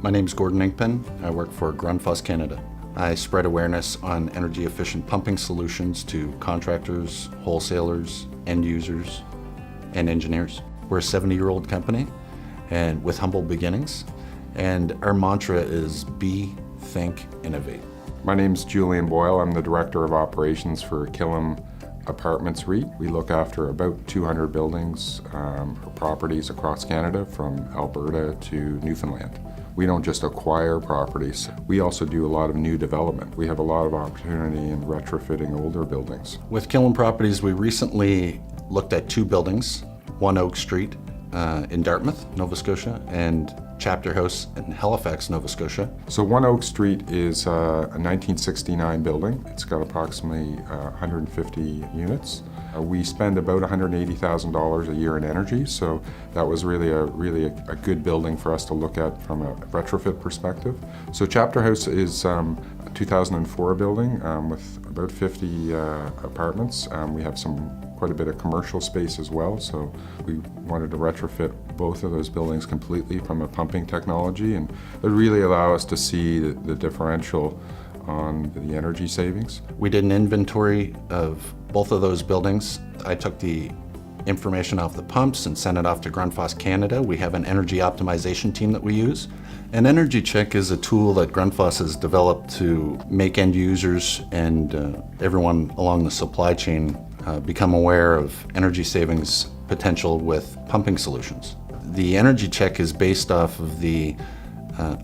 My name is Gordon Inkpen. I work for Grundfos, Canada. I spread awareness on energy-efficient pumping solutions to contractors, wholesalers, end users, and engineers. We're a 70-year-old company and with humble beginnings, and our mantra is be, think, innovate. My name is Julian Boyle. I'm the Director of Operations for Killam Apartments REIT. We look after about 200 buildings or properties across Canada from Alberta to Newfoundland. We don't just acquire properties, we also do a lot of new development. We have a lot of opportunity in retrofitting older buildings. With Killam Properties, we recently looked at 2 buildings, one Oak Street in Dartmouth, Nova Scotia, and Chapter House in Halifax, Nova Scotia. So One Oak Street is a 1969 building. It's got approximately 150 units. We spend about $180,000 a year in energy, so that was really a good building for us to look at from a retrofit perspective. So Chapter House is a 2004 building with about 50 apartments. We have quite a bit of commercial space as well, so we wanted to retrofit both of those buildings completely from a pumping technology, and it really allow us to see the differential on the energy savings. We did an inventory of both of those buildings. I took the information off the pumps and sent it off to Grundfos Canada. We have an energy optimization team that we use. An energy check is a tool that Grundfos has developed to make end users and everyone along the supply chain become aware of energy savings potential with pumping solutions. The energy check is based off of the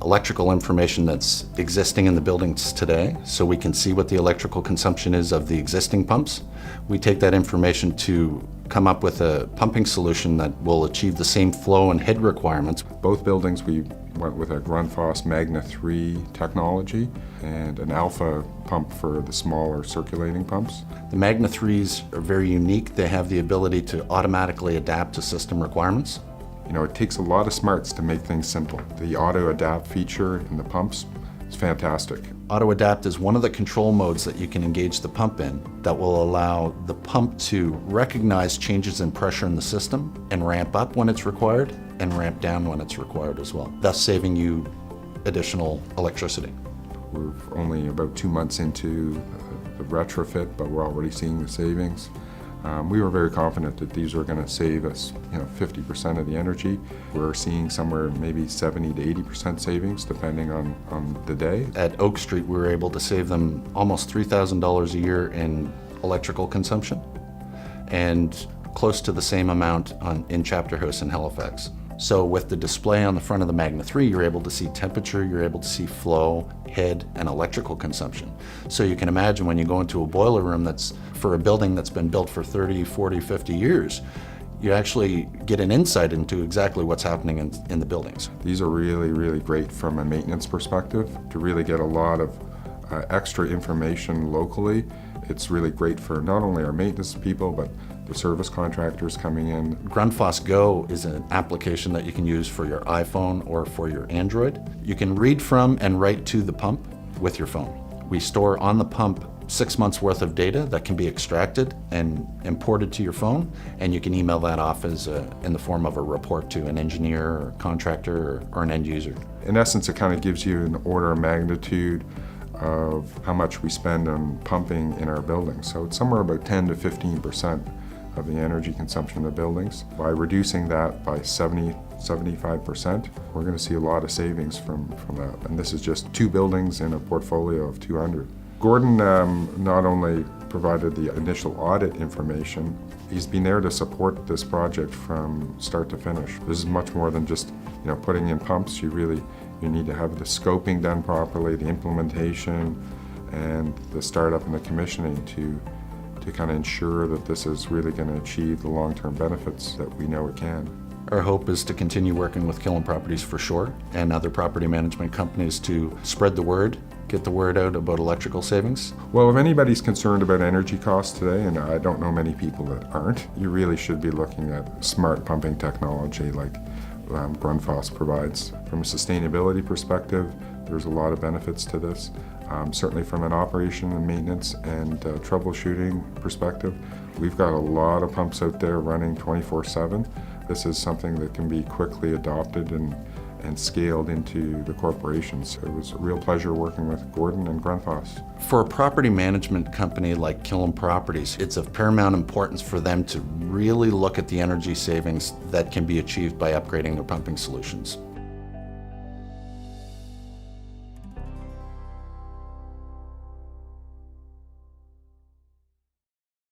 electrical information that's existing in the buildings today, so we can see what the electrical consumption is of the existing pumps. We take that information to come up with a pumping solution that will achieve the same flow and head requirements. Both buildings we went with a Grundfos Magna 3 technology and an alpha pump for the smaller circulating pumps. The Magna 3s are very unique. They have the ability to automatically adapt to system requirements. You know, it takes a lot of smarts to make things simple. The AUTOADAPT feature in the pumps is fantastic. AUTOADAPT is one of the control modes that you can engage the pump in that will allow the pump to recognize changes in pressure in the system and ramp up when it's required and ramp down when it's required as well, thus saving you additional electricity. We're only about 2 months into the retrofit, but we're already seeing the savings. We were very confident that these were going to save us 50% of the energy. We're seeing somewhere maybe 70 to 80% savings depending on the day. At Oak Street we were able to save them almost $3,000 a year in electrical consumption and close to the same amount in Chapter House in Halifax. So with the display on the front of the Magna 3, you're able to see temperature, you're able to see flow, head, and electrical consumption. So you can imagine when you go into a boiler room that's for a building that's been built for 30, 40, 50 years, you actually get an insight into exactly what's happening in the buildings. These are really great from a maintenance perspective to really get a lot of extra information locally. It's really great for not only our maintenance people, but the service contractors coming in. Grundfos Go is an application that you can use for your iPhone or for your Android. You can read from and write to the pump with your phone. We store on the pump 6 months worth of data that can be extracted and imported to your phone, and you can email that off in the form of a report to an engineer or contractor or an end user. In essence, it kind of gives you an order of magnitude of how much we spend on pumping in our buildings. So it's somewhere about 10 to 15% of the energy consumption of buildings. By reducing that by 75%, we're going to see a lot of savings from that. And this is just 2 buildings in a portfolio of 200. Gordon not only provided the initial audit information, he's been there to support this project from start to finish. This is much more than just putting in pumps. You need to have the scoping done properly, the implementation, and the startup and the commissioning to kind of ensure that this is really going to achieve the long-term benefits that we know it can. Our hope is to continue working with Killam Properties for sure and other property management companies to spread the word, get the word out about electrical savings. Well, if anybody's concerned about energy costs today, and I don't know many people that aren't, you really should be looking at smart pumping technology like Grundfos provides. From a sustainability perspective, there's a lot of benefits to this. Certainly from an operation and maintenance and troubleshooting perspective, we've got a lot of pumps out there running 24/7. This is something that can be quickly adopted and and scaled into the corporations. It was a real pleasure working with Gordon and Grundfos. For a property management company like Killam Properties, it's of paramount importance for them to really look at the energy savings that can be achieved by upgrading their pumping solutions.